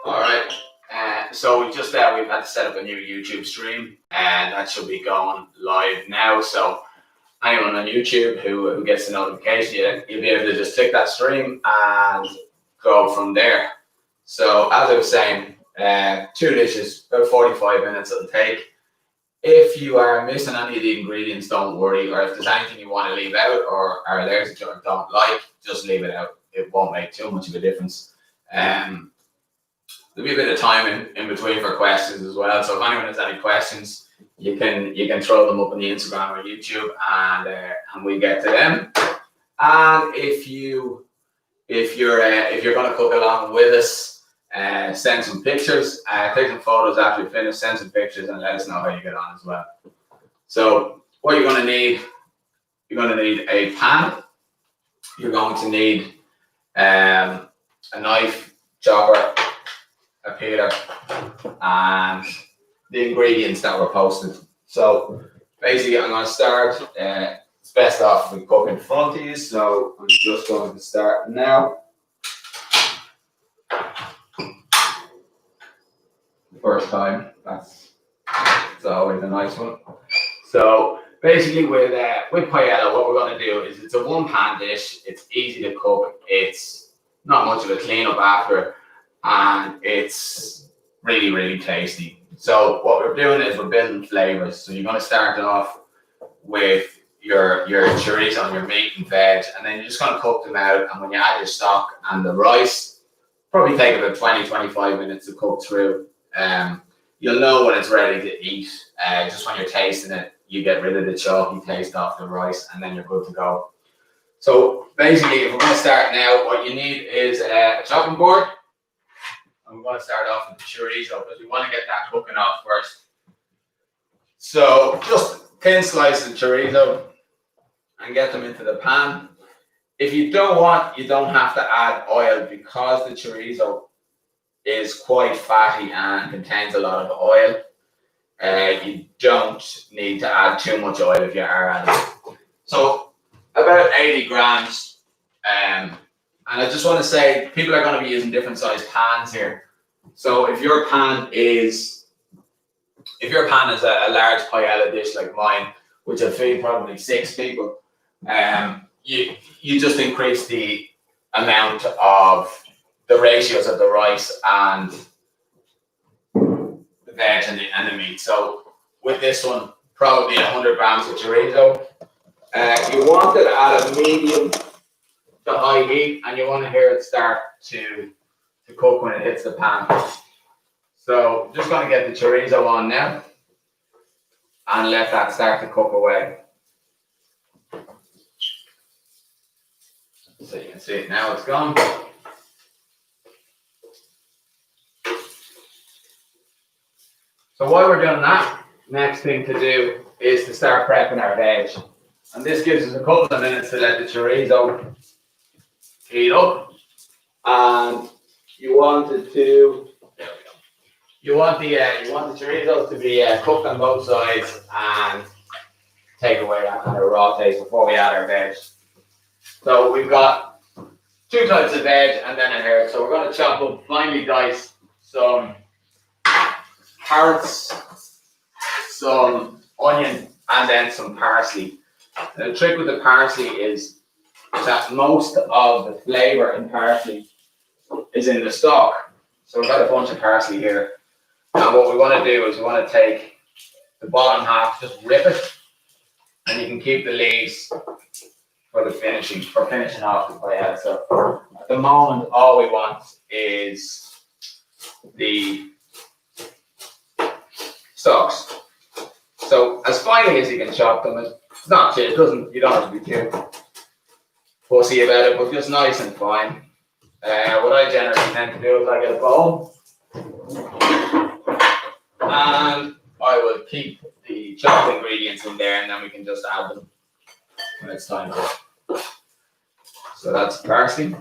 All right. So we've had to set up a new YouTube stream, and that should be going live now. So anyone on YouTube who gets the notification, you'll be able to just click that stream and go from there. So as I was saying, 2 dishes, about 45 minutes it'll take. If you are missing any of the ingredients, don't worry. Or if there's anything you want to leave out or are allergic to or don't like, just leave it out. It won't make too much of a difference. There'll be a bit of time in between for questions as well. So if anyone has any questions, you can throw them up on the Instagram or YouTube, and we get to them. And if you're going to cook along with us, send some pictures, take some photos after you finish, send some pictures, and let us know how you get on as well. So what you're going to need a pan. You're going to need a knife, chopper, a peeler, and the ingredients that were posted. So basically I'm going to start, it's best off we cook in front of you, so I'm just going to start now. First time, that's always a nice one. So basically with paella, what we're going to do is it's a one pan dish, it's easy to cook, it's not much of a cleanup after, and it's really, really tasty. So what we're doing is we're building flavors. So you're going to start off with your chorizo and your meat and veg, and then you're just going to cook them out. And when you add your stock and the rice, probably take about 20-25 minutes to cook through. You'll know when it's ready to eat. Just when you're tasting it, you get rid of the chalky taste off the rice, and then you're good to go. So basically, if we're going to start now, what you need is a chopping board. I'm going to start off with the chorizo because we want to get that cooking off first. So just thin slices of chorizo and get them into the pan. If you don't want, you don't have to add oil because the chorizo is quite fatty and contains a lot of oil. You don't need to add too much oil if you are adding it. So about 80 grams. And I just want to say, people are going to be using different size pans here. So if your pan is a large paella dish like mine, which will feed probably 6 people, you just increase the amount of the ratios of the rice and the veg and the meat. So with this one, probably 100 grams of chorizo. You want it at a medium to high heat, and you want to hear it start to cook when it hits the pan. So just going to get the chorizo on now and let that start to cook away. So you can see it now, it's gone. So while we're doing that, next thing to do is to start prepping our veg. And this gives us a couple of minutes to let the chorizo heat up. And you want the chorizo to be cooked on both sides and take away that kind of raw taste before we add our veg. So we've got 2 types of veg and then a herb. So we're going to chop up finely diced some carrots, some onion, and then some parsley. Now, the trick with the parsley is that most of the flavor in parsley is in the stalk. So we've got a bunch of parsley here. And what we want to do is we want to take the bottom half, just rip it, and you can keep the leaves for finishing off the paella. So at the moment, all we want is the stalks. So as finely as you can chop them, it's not too, you don't have to be too fussy about it, but just nice and fine. What I generally tend to do is I get a bowl and I will keep the chopped ingredients in there, and then we can just add them when it's time to. So that's parsley.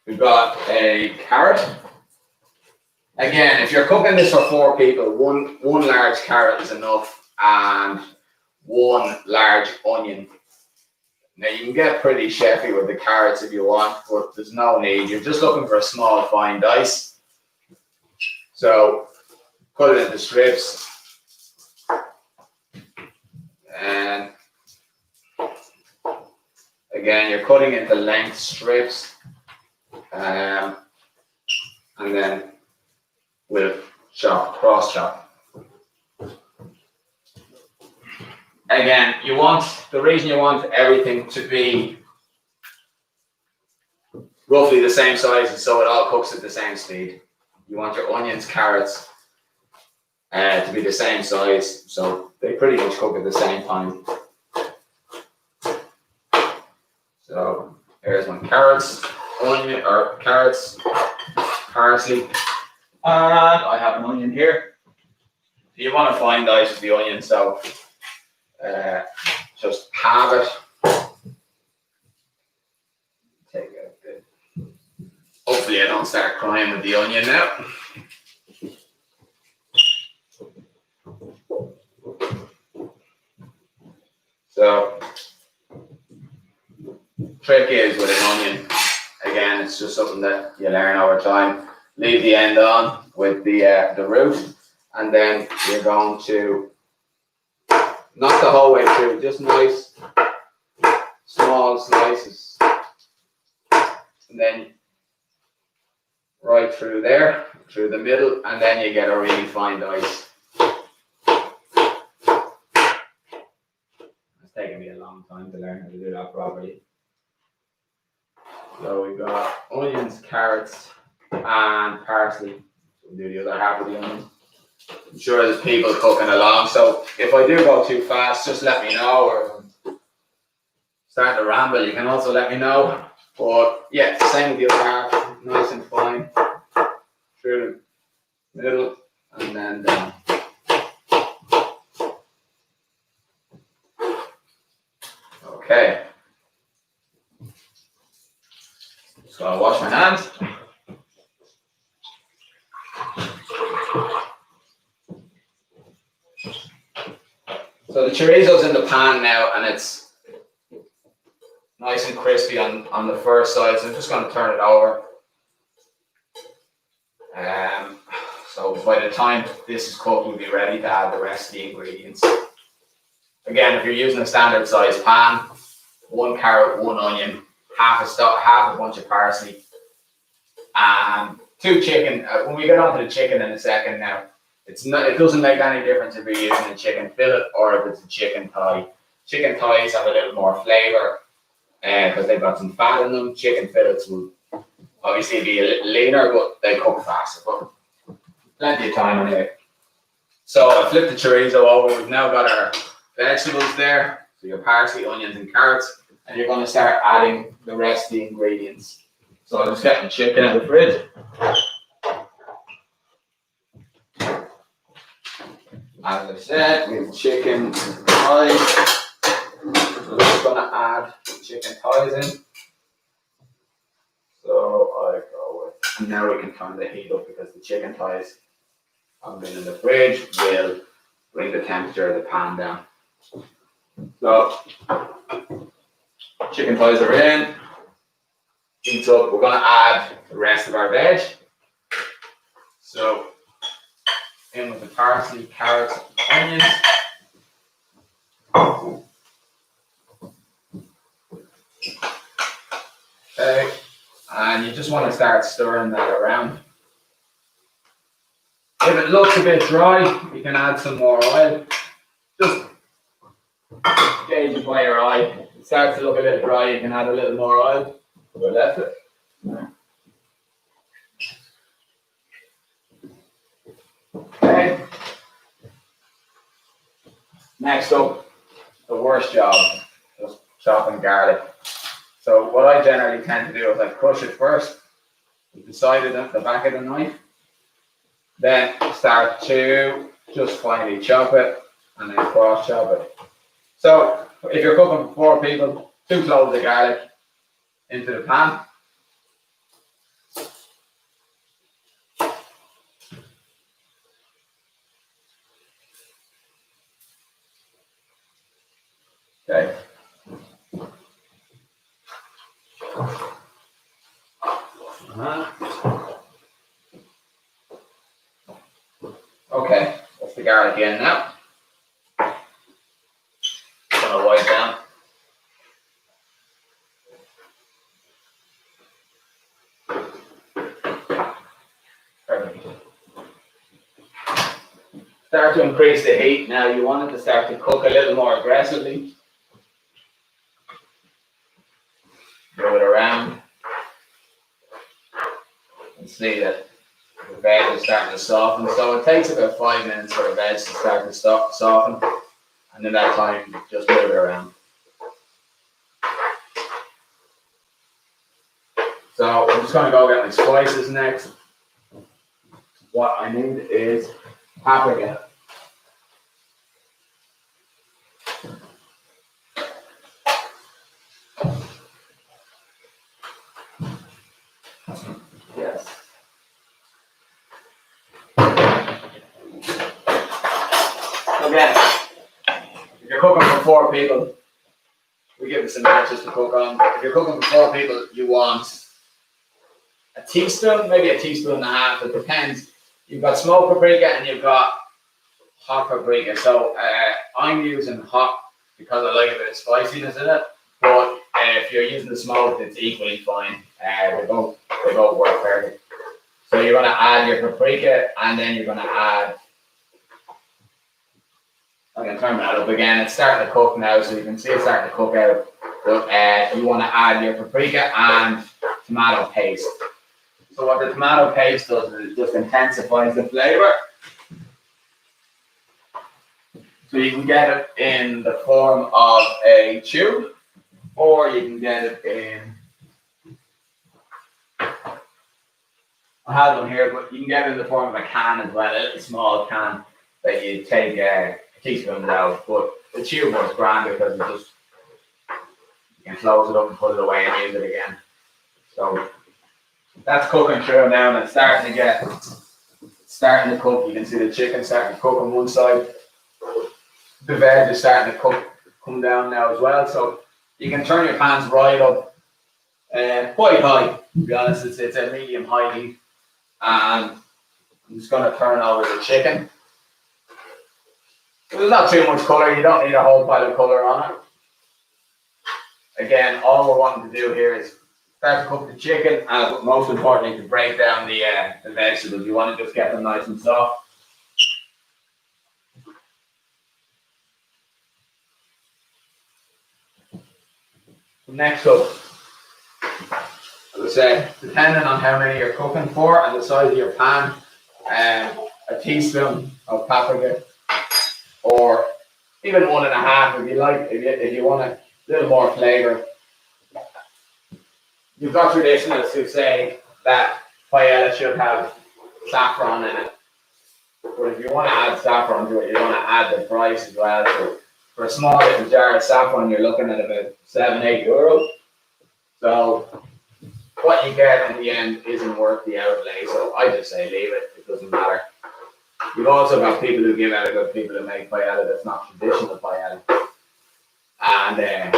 We've got a carrot. Again, if you're cooking this for 4 people, one large carrot is enough, and 1 large onion Now you can get pretty chefy with the carrots if you want, but there's no need. You're just looking for a small fine dice. So cut it into strips. And again, you're cutting into length strips. And then we'll chop, cross chop. Again, the reason you want everything to be roughly the same size is so it all cooks at the same speed. You want your onions, carrots to be the same size, so they pretty much cook at the same time. So here's my carrots, parsley, and I have an onion here. You want to fine dice with the onion, so just halve it. Take out the. Hopefully, I don't start crying with the onion now. So, trick is with an onion. Again, it's just something that you learn over time. Leave the end on with the root, and then you're going to not the whole way through, just nice small slices, and then right through there, through the middle, and then you get a really fine dice. It's taken me a long time to learn how to do that properly. So we've got onions, carrots, and parsley. We'll do the other half of the onion. I'm sure there's people cooking along, so if I do go too fast, just let me know, or start to ramble, you can also let me know. But yeah, same with the other half, nice and fine, through the middle, and then down. Okay. So I'll wash my hands. So the chorizo's in the pan now, and it's nice and crispy on the first side, so I'm just going to turn it over. So by the time this is cooked, we'll be ready to add the rest of the ingredients. Again, if you're using a standard size pan, 1 carrot, 1 onion, half a bunch of parsley, and 2 chicken. When we get onto the chicken in a second now, it doesn't make any difference if you're using a chicken fillet or if it's a chicken thigh. Chicken thighs have a little more flavour because they've got some fat in them. Chicken fillets will obviously be a little leaner, but they cook faster. But plenty of time anyway. So I flip the chorizo over. We've now got our vegetables there. So your parsley, onions, and carrots. And you're going to start adding the rest of the ingredients. So I'll just get the chicken out of the fridge. As I said, we have chicken thighs. So I'm just going to add chicken thighs in. So I go with, and now we can turn the heat up because the chicken thighs have been in the fridge will bring the temperature of the pan down. So chicken thighs are in. Heats up. We're going to add the rest of our veg. So in with the parsley, carrots, onions. Okay, and you just want to start stirring that around. If it looks a bit dry, you can add some more oil. Just gauge it by your eye. If it starts to look a bit dry, you can add a little more oil. We'll left it. Okay. Next up, the worst job, just chopping garlic. So what I generally tend to do is I crush it first with the side of the back of the knife. Then start to just finely chop it and then cross chop it. So if you're cooking for 4 people, 2 cloves of garlic into the pan. Okay. garlic in now. Gonna wipe down. Perfect. Start to increase the heat. Now you want it to start to cook a little more aggressively. Move it around. And see that the veg is starting to soften. So it takes about 5 minutes for the veg to start to soften. And in that time, just move it around. So I'm just going to go get my spices next. What I need is paprika. Yes. Again, if you're cooking for 4 people, we give it some matches to cook on. If you're cooking for 4 people, you want a teaspoon, maybe a teaspoon and a half. It depends. You've got smoked paprika and you've got hot paprika. So I'm using hot because I like a bit of spiciness in it. But if you're using the smoked, it's equally fine. They both work perfect. So you're going to add your paprika and then you're going to add. I'm going to turn that up again. It's starting to cook now, so you can see it's starting to cook out. But you want to add your paprika and tomato paste. So what the tomato paste does is it just intensifies the flavor. So you can get it in the form of a tube, or you can get it in. I have one here, but you can get it in the form of a can as well, a little small can that you take teaspoons out, but the tube was grand because it just you can close it up and put it away and use it again. So that's cooking through now, and it's starting to cook. You can see the chicken starting to cook on one side. The veg is starting to come down now as well. So you can turn your pans right up, quite high. To be honest, it's a medium high heat, and I'm just going to turn over the chicken. There's not too much colour, you don't need a whole pile of colour on it. Again, all we're wanting to do here is start to cook the chicken, and most importantly, to break down the vegetables. You want to just get them nice and soft. Next up, as I said, depending on how many you're cooking for and the size of your pan, a teaspoon of paprika, or even 1.5 if you like, if you want a little more flavour. You've got traditionalists who say that paella should have saffron in it. But if you want to add saffron to it, you want to add the price as well. So for a small little jar of saffron, you're looking at about €7-8. So what you get in the end isn't worth the outlay. So I just say leave it. It doesn't matter. You've also got people who give out about people who make paella that's not traditional paella. And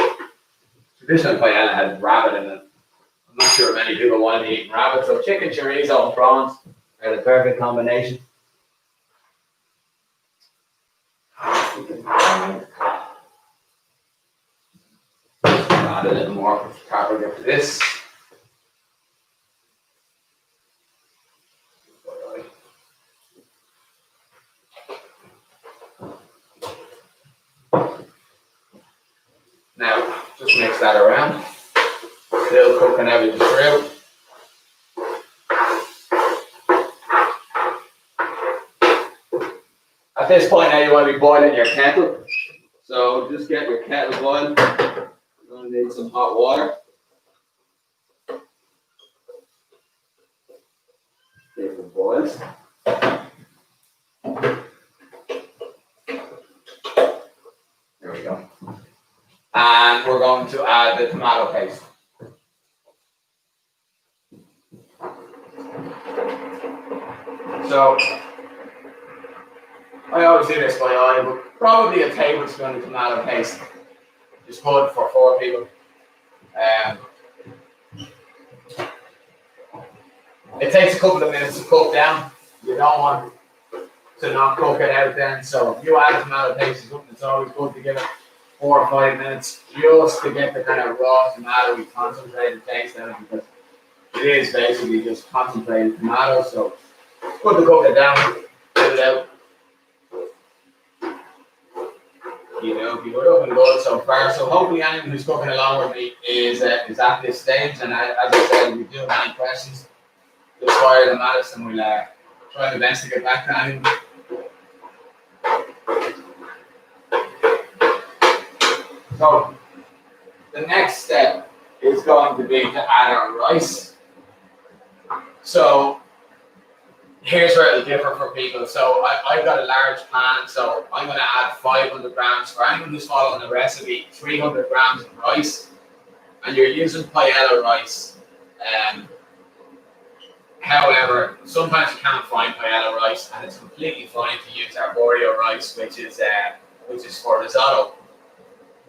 traditional paella has rabbit in it. I'm not sure many people want to be eating rabbit. So chicken chorizo and prawns are the perfect combination. Add a little more paprika to this. Now, just mix that around. Still cooking everything through. At this point now you want to be boiling your kettle. So just get your kettle boiled. You're going to need some hot water. Give it boils. There we go. And we're going to add the tomato paste. So I always do this by eye, but probably a tablespoon of tomato paste is good for 4 people. It takes a couple of minutes to cook down. You don't want to not cook it out then. So if you add tomato paste to something, it's always good to give it 4 or 5 minutes just to get the kind of raw tomatoey concentrated taste out of it, because it is basically just concentrated tomato. So good to cook it down, get it out. Keep it looking good so far. So hopefully anyone who's cooking along with me is at this stage. And as I said, if you do have any questions, just fire them at us and we'll try the best to get back to anyone. So the next step is going to be to add our rice. So here's where it'll differ for people. So I've got a large pan, so I'm going to add 500 grams. For anyone who's following the recipe, 300 grams of rice. And you're using paella rice. However, sometimes you can't find paella rice, and it's completely fine to use arborio rice, which is for risotto.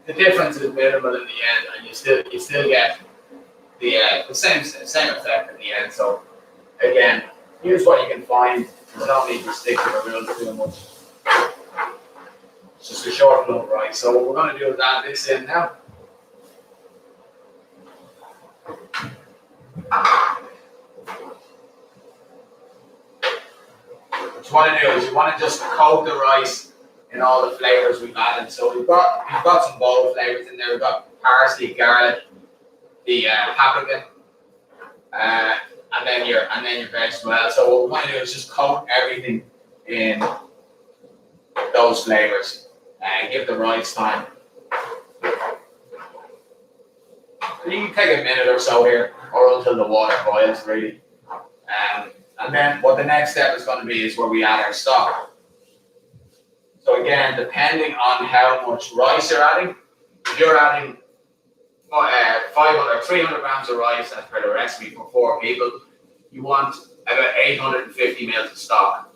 The difference is minimal in the end, and you still get the same effect in the end. So again, use what you can find. You don't need to stick to the rules too much. It's just a short lump rice. So what we're going to do is add this in now. What you want to do is you want to just coat the rice in all the flavors we've added. So we've got some bold flavors in there. We've got parsley, garlic, the paprika, and then your vegetable. So what we want to do is just coat everything in those flavors and give the rice time. So you can take a minute or so here, or until the water boils really. And then what the next step is going to be is where we add our stock. So again, depending on how much rice you're adding, if you're adding 500 or 300 grams of rice as per the recipe for 4 people, you want about 850 mils of stock.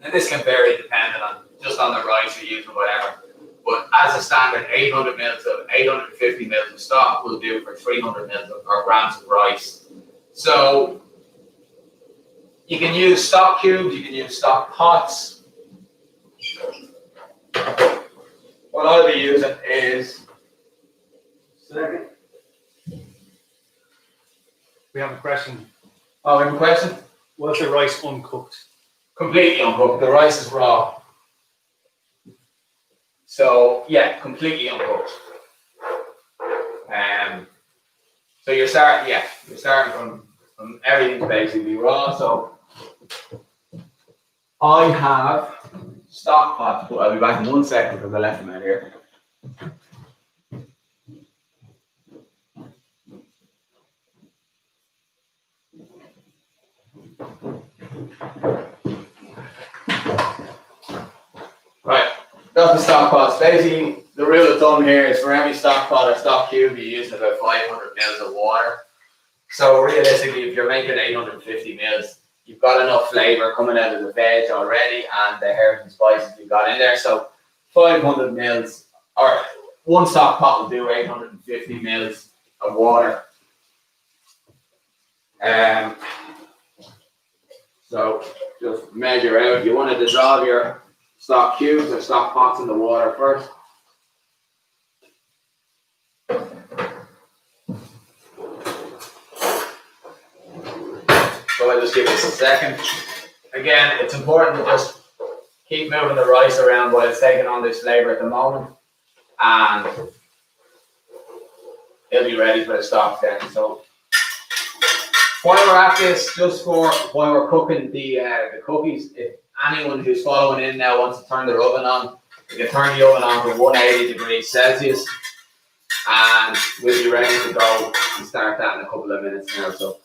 And this can vary depending on the rice you're using, whatever. But as a standard, 850 mils of stock will do for 300 mils or grams of rice. So you can use stock cubes, you can use stock pots. What I'll be using is. Second. We have a question. Oh, we have a question? Was the rice uncooked? Completely uncooked. The rice is raw. So yeah, completely uncooked. So you're starting from everything's basically raw. So I have stock pots, but I'll be back in 1 second because I left them out here. Right, got the stock pots. Basically, the rule of thumb here is for every stock pot or stock cube, you use about 500 mils of water. So realistically, if you're making 850 mils, you've got enough flavour coming out of the veg already and the herbs and spices you've got in there. So 500 mils, or one stock pot will do 850 mils of water. So just measure out. You want to dissolve your stock cubes or stock pots in the water first. So I'll just give this a second. Again, it's important to just keep moving the rice around while it's taking on this flavour at the moment, and it'll be ready for the stock then. So while we're at this, just for while we're cooking the cookies, if anyone who's following in now wants to turn their oven on, you can turn the oven on for 180 degrees Celsius, and we'll be ready to go and start that in a couple of minutes now. So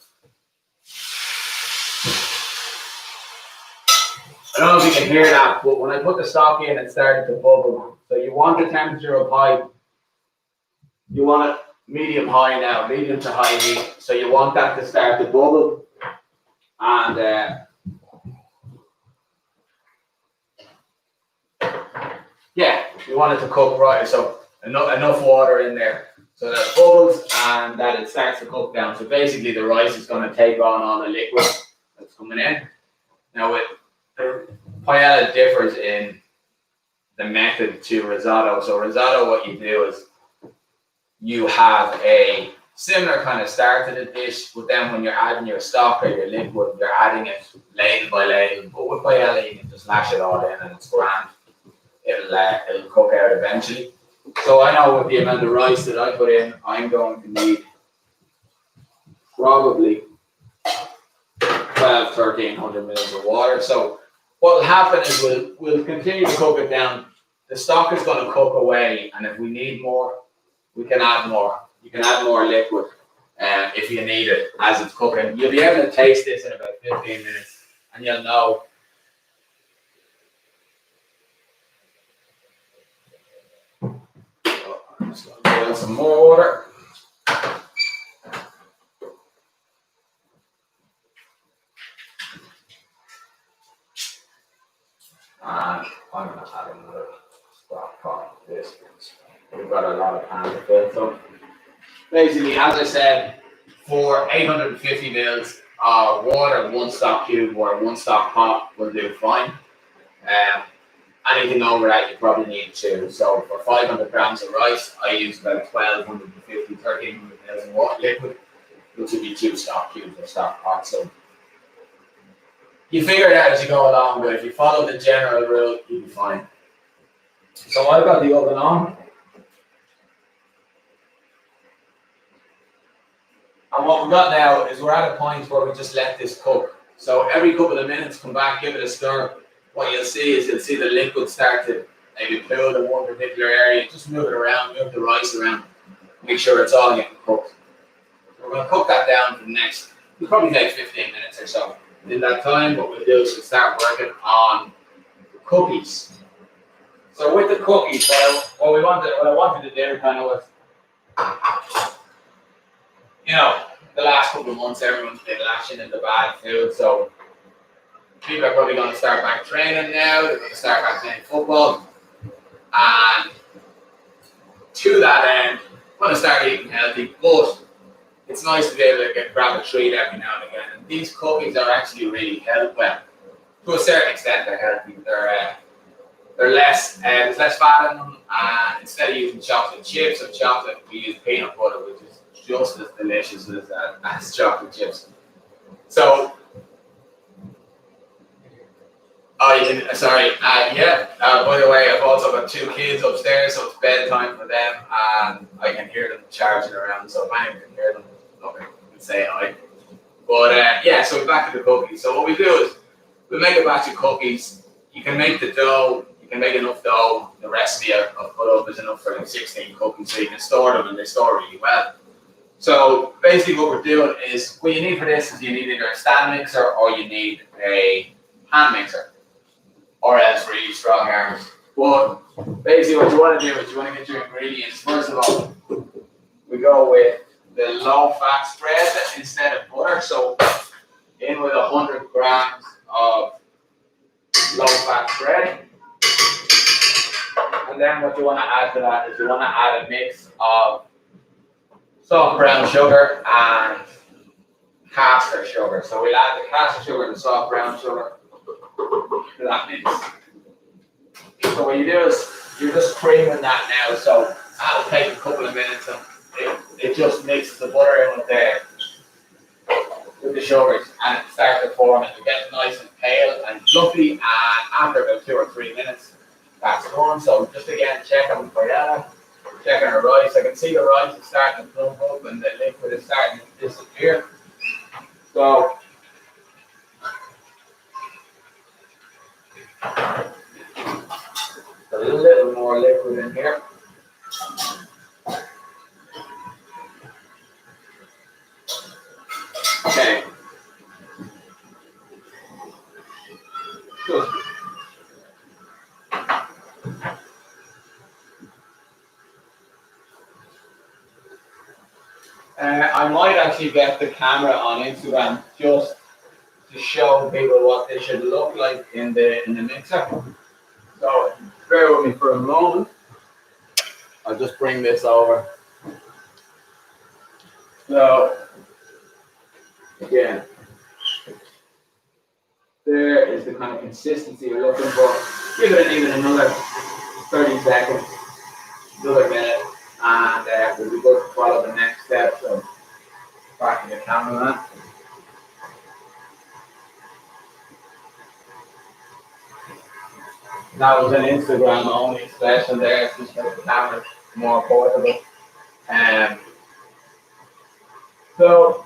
I don't know if you can hear that, but when I put the stock in, it started to bubble. So you want the temperature of high. You want it medium high now, medium to high heat. So you want that to start to bubble, and yeah, you want it to cook right. So enough water in there so that it bubbles and that it starts to cook down. So basically, the rice is going to take on all the liquid that's coming in. Now with the paella differs in the method to risotto. So risotto, what you do is you have a similar kind of start to the dish, but then when you're adding your stock or your liquid, you're adding it ladle by ladle. But with paella, you can just mash it all in and it's grand. It'll cook out eventually. So I know with the amount of rice that I put in, I'm going to need probably 1,300 mils of water. So what will happen is we'll continue to cook it down. The stock is going to cook away, and if we need more, we can add more. You can add more liquid if you need it as it's cooking. You'll be able to taste this in about 15 minutes, and you'll know. Just going to boil some more water. And I'm going to add another stock pot of this. We've got a lot of pan to fill. So basically, as I said, for 850 mils of water, one stock cube or one stock pot will do fine. Anything over that, you probably need two. So for 500 grams of rice, I use about 1,250, 1,300 mils of water liquid, which would be two stock cubes or stock pots. So you figure it out as you go along, but if you follow the general rule, you'll be fine. So I've got the oven on. And what we've got now is we're at a point where we just let this cook. So every couple of minutes, come back, give it a stir. What you'll see is you'll see the liquid start to maybe pool in one particular area. Just move it around, move the rice around, make sure it's all getting cooked. So we're going to cook that down for the next, it'll probably take 15 minutes or so. In that time, what we'll do is we'll start working on the cookies. So with the cookies, what I wanted to do kind of was, you know, the last couple of months, everyone's been lashing into bad food, so people are probably going to start back training now. They're going to start back playing football, and to that end, I'm going to start eating healthy. But it's nice to be able to grab a treat every now and again. And these cookies are actually really healthy. Well, to a certain extent, they're healthy. They're less, there's less fat in them. And instead of using chocolate chips or chocolate, we use peanut butter, which is just as delicious as chocolate chips. So, by the way, I've also got two kids upstairs, so it's bedtime for them, and I can hear them charging around, so if anyone can hear them, look, I can say hi. But so we're back to the cookies. So what we do is, we make a batch of cookies. You can make the dough, you can make enough dough, the recipe I've put up is enough for like 16 cookies, so you can store them, and they store really well. So basically what we're doing is, what you need for this is you need either a stand mixer or you need a hand mixer, or else really strong arms. But basically what you want to do is you want to get your ingredients. First of all, we go with the low fat spread instead of butter. So in with 100 grams of low fat spread. And then what you want to add to that is you want to add a mix of soft brown sugar and caster sugar. So we'll add the caster sugar and the soft brown sugar to that mix. So what you do is you're just creaming that now. So that'll take a couple of minutes, and it just mixes the butter in with the sugars, and it starts to form, and it gets nice and pale and fluffy. And after about 2 or 3 minutes, that's done. So just again, check on the paella, check on the rice. I can see the rice is starting to plump up, and the liquid is starting to disappear. So a little more liquid in here. Okay. Good. I might actually get the camera on Instagram just to show people what they should look like in the mixer. So bear with me for a moment. I'll just bring this over. So again, there is the kind of consistency you're looking for. Give it even another 30 seconds, another minute, and we'll be good to follow the next step. So, back to the cameraman. That was an Instagram only session there, just to make the camera more portable. So,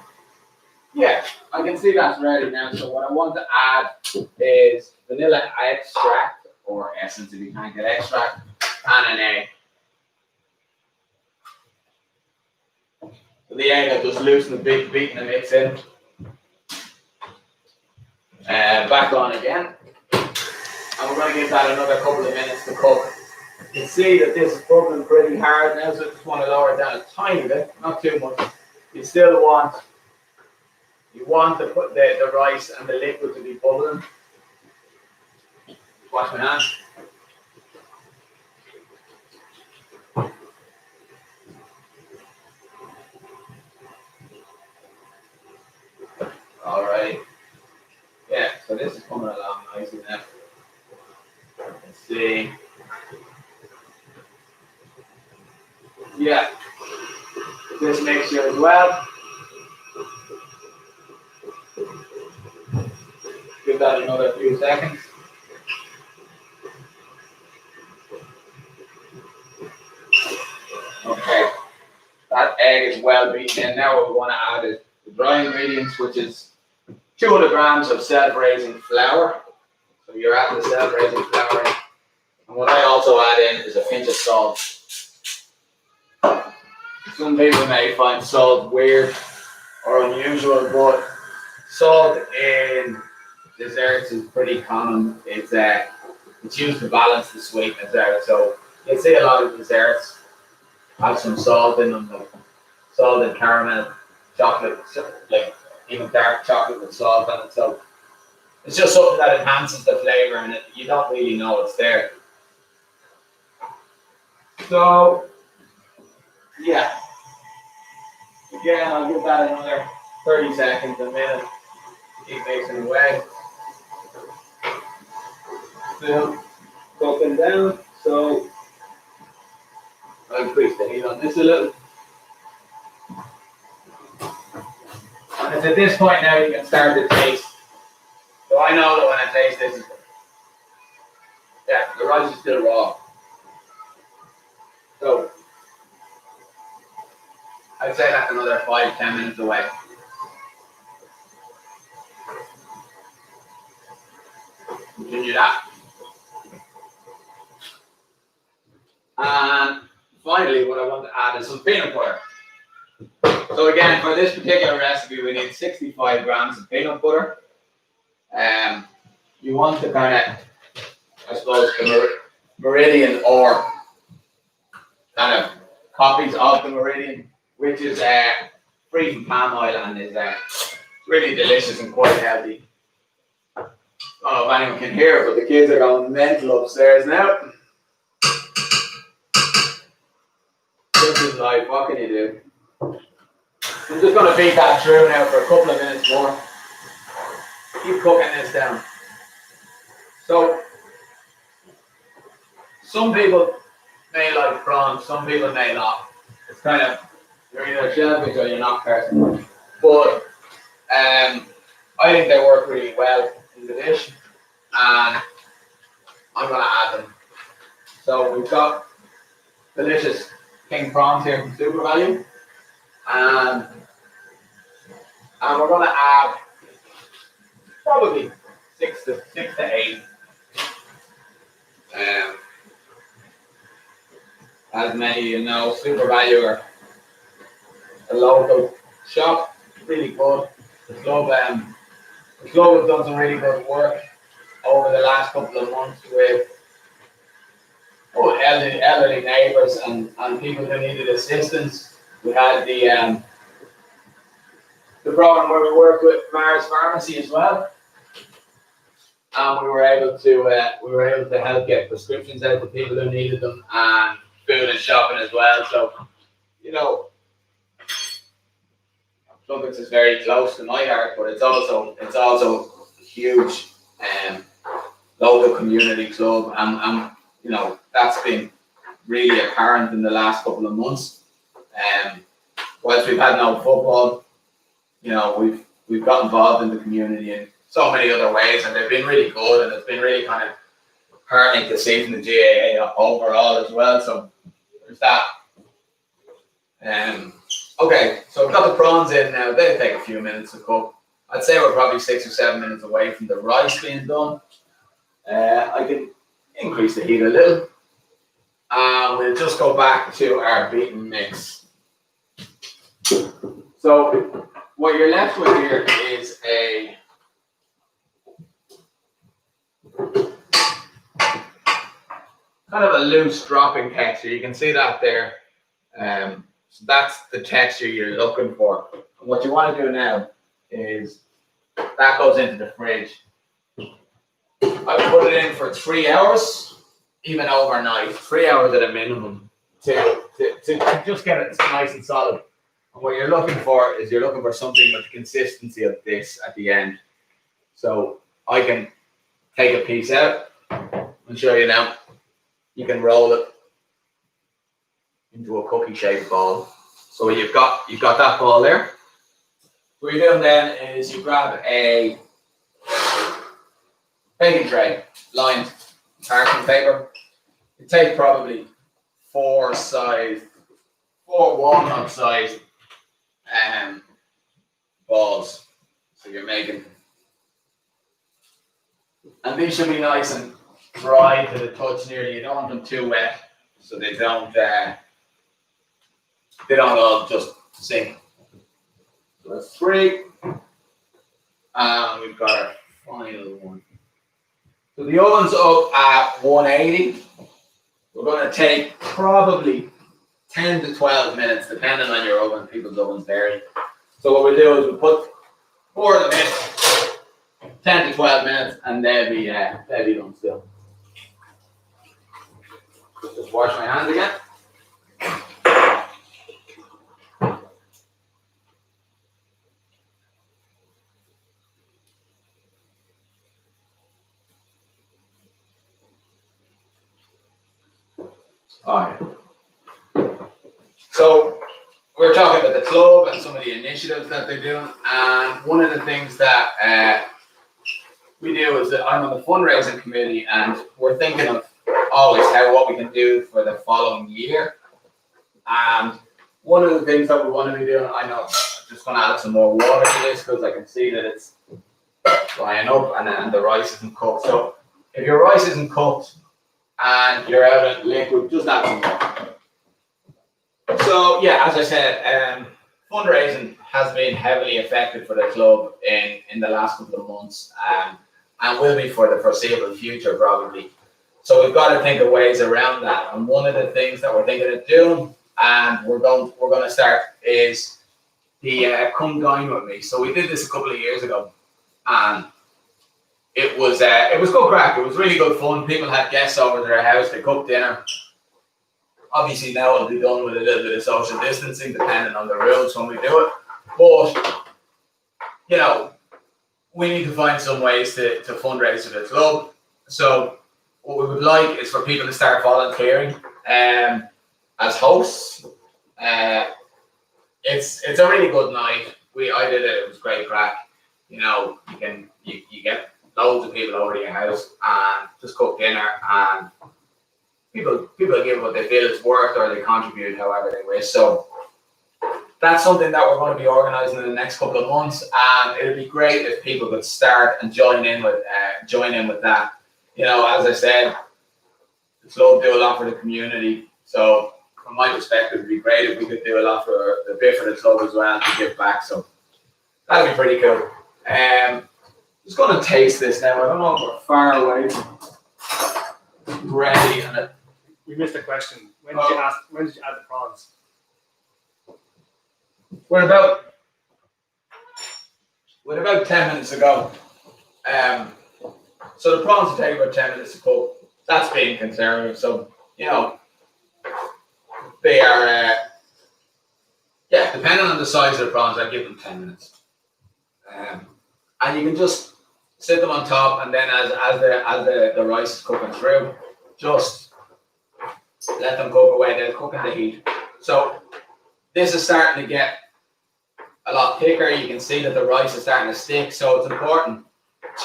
yeah, I can see that's ready now. So what I want to add is vanilla extract, or essence if you can't get extract, and an egg. So the egg will just loosen a bit, beating the mix in. Back on again. And we're going to give that another couple of minutes to cook. You can see that this is bubbling pretty hard now, so I just want to lower it down a tiny bit, not too much. You still want to put the rice and the liquid to be bubbling. Wash my hands. All right. Yeah, so this is coming along nicely now. Let's see. Yeah, this mixture as well. Give that another few seconds. Okay, that egg is well beaten in. Now what we want to add is the dry ingredients, which is 200 grams of self-raising flour. So you're adding the self-raising flour in. And what I also add in is a pinch of salt. Some people may find salt weird or unusual, but salt in desserts is pretty common. It's used to balance the sweetness out. So you see a lot of desserts have some salt in them, like salted caramel, chocolate, like even dark chocolate with salt on it. So it's just something that enhances the flavor, and you don't really know it's there. So yeah, again, I'll give that another 30 seconds, a minute. Keep mixing away. Still cooking down, so I'll increase the heat on this a little. And it's at this point now you can start to taste. So I know that when I taste this, yeah, the rice is still raw. So I'd say that's another 5-10 minutes away. Continue that. And finally, what I want to add is some peanut butter. So again, for this particular recipe, we need 65 grams of peanut butter. You want to kind of, I suppose, the Meridian or kind of copies of the Meridian, which is free from palm oil and is really delicious and quite healthy. I don't know if anyone can hear it, but the kids are going mental upstairs now. This is life, what can you do? I'm just going to beat that through now for a couple of minutes more. Keep cooking this down. So, some people may like prawns, some people may not. It's kind of, you're either shellfish or you're not person. But I think they work really well in the dish, and I'm going to add them. So we've got delicious king prawns here from Super Value, and we're going to add probably 6 to 8. As many of you know, Super Value are a local shop, really good. The club have done some really good work over the last couple of months with elderly neighbours and people who needed assistance. We had the program where we worked with Mars Pharmacy as well, and we were able to help get prescriptions out to people who needed them, and food and shopping as well. So, you know, Clontarf is very close to my heart, but it's also huge local community club, and you know that's been really apparent in the last couple of months. Whilst we've had no football, you know we've got involved in the community in so many other ways, and they've been really good, and it's been really kind of heartening to see from the GAA overall as well. So there's that. Okay, so we've got the prawns in now. They'll take a few minutes to cook. I'd say we're probably 6 or 7 minutes away from the rice being done. I can increase the heat a little. We'll just go back to our beaten mix. So what you're left with here is a kind of a loose dropping texture. You can see that there. So that's the texture you're looking for. And what you want to do now is that goes into the fridge. I put it in for 3 hours, even overnight, 3 hours at a minimum, to just get it nice and solid. And what you're looking for is something with the consistency of this at the end. So I can take a piece out and show you now. You can roll it into a cookie shaped ball. So you've got that ball there. What you're doing then is you grab a baking tray lined parchment paper. You take probably four walnut sized balls. So you're making, and these should be nice and dry to the touch nearly. You don't want them too wet, so they don't all just sink. So that's 3, and we've got our final one. So the oven's up at 180. We're going to take probably 10 to 12 minutes, depending on your oven. People's ovens vary. So what we do is we put 4 of them in, 10 to 12 minutes, and they'll be done still. Just wash my hands again. All right. So we're talking about the club and some of the initiatives that they're doing, and one of the things that we do is that I'm on the fundraising committee, and we're thinking of always what we can do for the following year. And one of the things that we want to be doing, I know I'm just going to add some more water to this because I can see that it's drying up and the rice isn't cooked. So if your rice isn't cooked and you're out of liquid, just add some water. So yeah, as I said, fundraising has been heavily affected for the club in the last couple of months, and will be for the foreseeable future probably. So we've got to think of ways around that. And one of the things that we're thinking of doing, and we're going to start, is the Come Dine With Me. So we did this a couple of years ago, and it was good crack. It was really good fun. People had guests over to their house. They cooked dinner. Obviously now it'll be done with a little bit of social distancing, depending on the rules when we do it. But you know, we need to find some ways to fundraise for the club. So what we would like is for people to start volunteering as hosts. It's a really good night. I did it. It was great crack. You know, you get loads of people over to your house and just cook dinner, and people give what they feel it's worth, or they contribute however they wish. So that's something that we're going to be organising in the next couple of months, and it'd be great if people could start and join in with that. You know, as I said, the club do a lot for the community. So from my perspective, it'd be great if we could do a lot for the bit for the club as well to give back. So that'd be pretty cool. Just going to taste this now. I don't know if we're far away from ready. And We missed a question. When did you add the prawns? We're about 10 minutes ago. So the prawns will take about 10 minutes to cook. That's being conservative. So, you know, they are, depending on the size of the prawns, I give them 10 minutes. And you can just sit them on top, and then as the rice is cooking through, just let them cook away. They'll cook in the heat. So this is starting to get a lot thicker. You can see that the rice is starting to stick. So it's important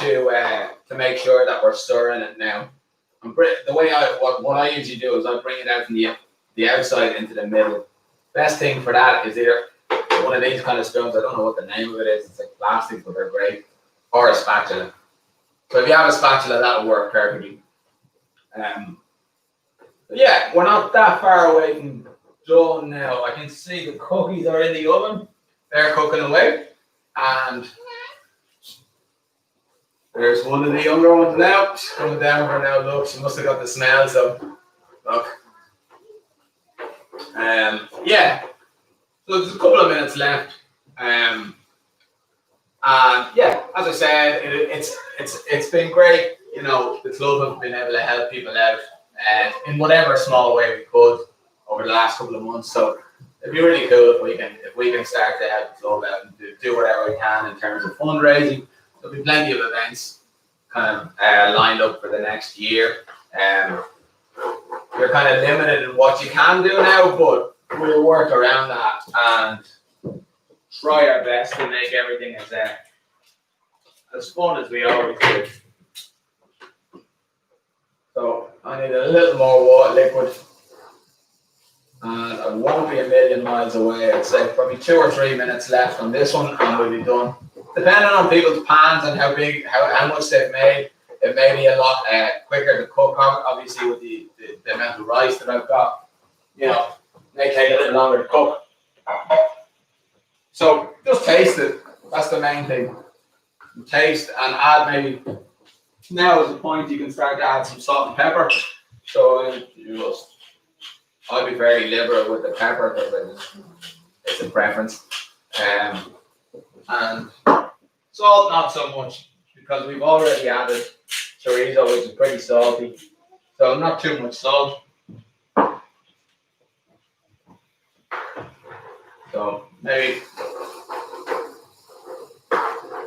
to make sure that we're stirring it now. The way what I usually do is I bring it out from the outside into the middle. Best thing for that is either one of these kind of spoons. I don't know what the name of it is. It's like plastic, but they're great. Or a spatula. So if you have a spatula, that'll work perfectly. Yeah, we're not that far away from done now. I can see the cookies are in the oven. They're cooking away. And there's one of the younger ones now. She's coming down for now. Look, she must have got the smell. So, look. Yeah. So there's a couple of minutes left. And yeah, as I said, it's been great. You know, the club have been able to help people out in whatever small way we could over the last couple of months. So it'd be really cool if we can start to help the club out and do whatever we can in terms of fundraising. There'll be plenty of events kind of lined up for the next year. You're kind of limited in what you can do now, but we'll work around that and try our best to make everything as fun as we always do. So I need a little more water liquid, and I won't be a million miles away. I'd say probably 2 or 3 minutes left on this one, and we'll be done. Depending on people's pans and how much they've made, it may be a lot quicker to cook. Obviously, with the amount of rice that I've got, you know, may take a little longer to cook. So just taste it. That's the main thing. Taste and add maybe. Now is the point you can start to add some salt and pepper. So I'll be very liberal with the pepper because it's a preference. And salt not so much because we've already added chorizo, which is pretty salty. So not too much salt. So maybe a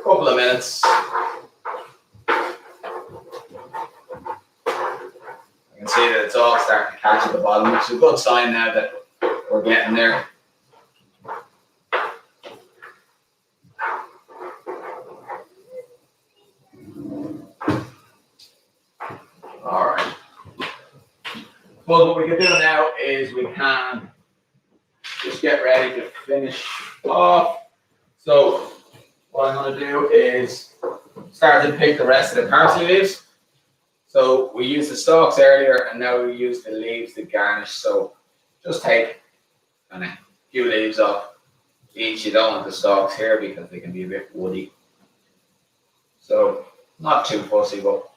couple of minutes. You can see that it's all starting to catch at the bottom, which is a good sign now that we're getting there. All right. Well, what we can do now is we can just get ready to finish off. So what I'm going to do is start to pick the rest of the parsley leaves. So we used the stalks earlier, and now we use the leaves to garnish. So just take a few leaves off each. You don't want the stalks here because they can be a bit woody. So not too fussy, but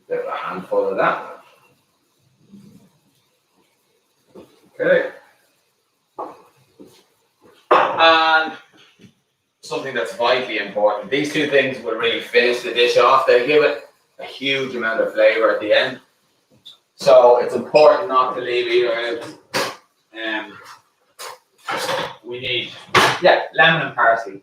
bit of a handful of that. Okay. And something that's vitally important. These two things will really finish the dish off. They give it a huge amount of flavor at the end. So it's important not to leave either out. We need, lemon and parsley.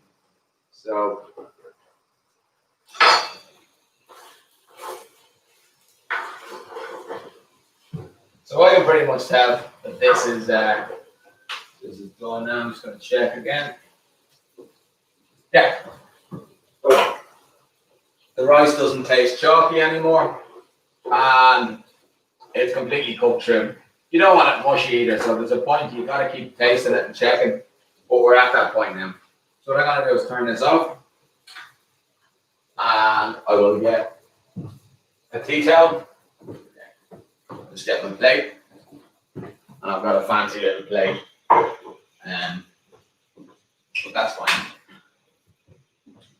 So I can pretty much tell that this is done now. I'm just going to check again. Yeah. So the rice doesn't taste chalky anymore, and it's completely cooked through. You don't want it mushy either, so there's a point you got to keep tasting it and checking. But we're at that point now. So what I'm going to do is turn this off, and I will get a tea towel. Just get my plate, and I've got a fancy little plate, but that's fine.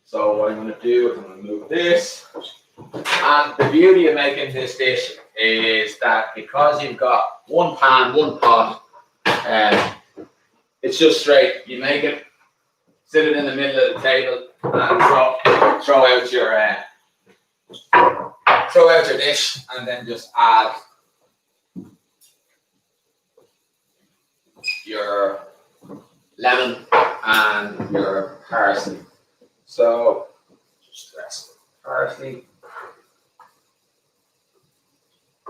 So what I'm going to do is I'm going to move this, and the beauty of making this dish is that because you've got one pan, one pot, it's just straight. You make it, sit it in the middle of the table, and throw out your dish, and then just add lemon, and your parsley. So just rest parsley.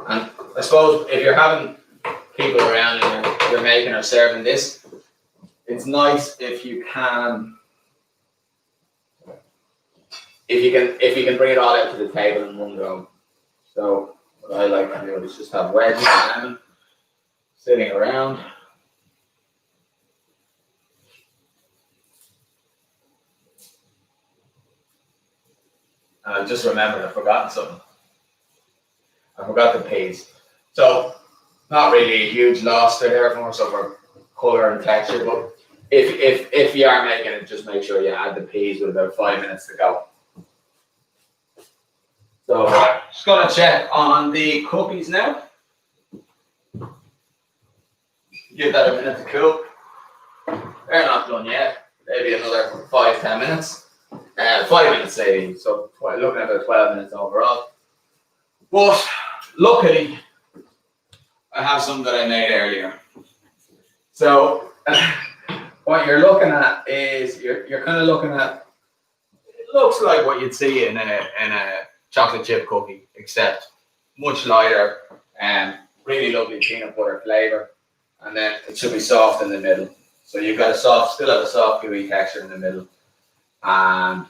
And I suppose if you're having people around and you're making or serving this, it's nice if you can bring it all out to the table in one go. So what I like to do is just have wedges of lemon sitting around. And I just remembered I've forgotten something. I forgot the peas. So not really a huge loss there, more so for colour and texture, but if you are making it, just make sure you add the peas with about 5 minutes to go. So just gonna check on the cookies now. Give that a minute to cool. They're not done yet. Maybe another 5-10 minutes. 5 minutes maybe. So looking at about 12 minutes overall. But luckily, I have some that I made earlier. So what you're looking at is you're kind of looking at. It looks like what you'd see in a chocolate chip cookie, except much lighter and really lovely peanut butter flavor. And then it should be soft in the middle. So you've got still have a soft gooey texture in the middle. And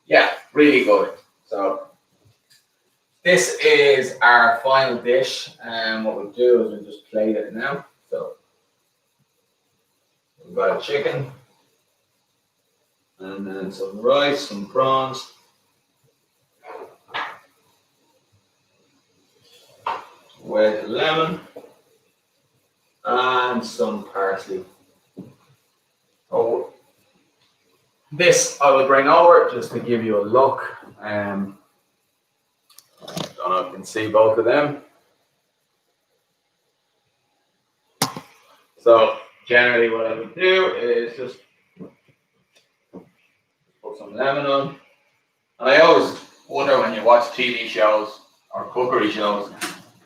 yeah, really good. So this is our final dish. And what we'll do is we'll just plate it now. So we've got a chicken. And then some rice, some prawns. With lemon and some parsley. Oh, this I will bring over just to give you a look. I don't know if you can see both of them. So generally what I would do is just put some lemon on. And I always wonder when you watch TV shows or cookery shows,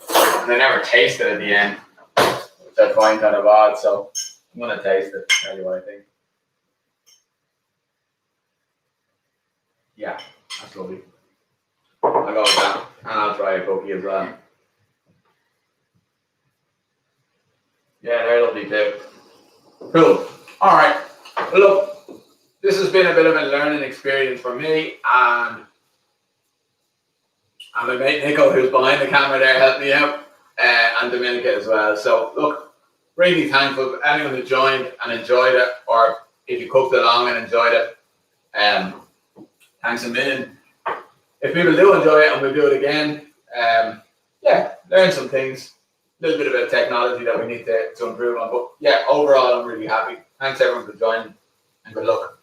and they never taste it at the end, which I find kind of odd. So I'm gonna taste it. Tell you what I think. Yeah, that's lovely. I'll go with that, and I'll try a cookie as well. Yeah, they're lovely too. Cool. All right. Well, look, this has been a bit of a learning experience for me, and my mate Nico, who's behind the camera there, helped me out. And Dominica as well. So look, really thankful for anyone who joined and enjoyed it, or if you cooked along and enjoyed it. Thanks a million. If people do enjoy it and we'll do it again, yeah, learn some things. A little bit about technology that we need to improve on. But yeah, overall I'm really happy. Thanks everyone for joining, and good luck.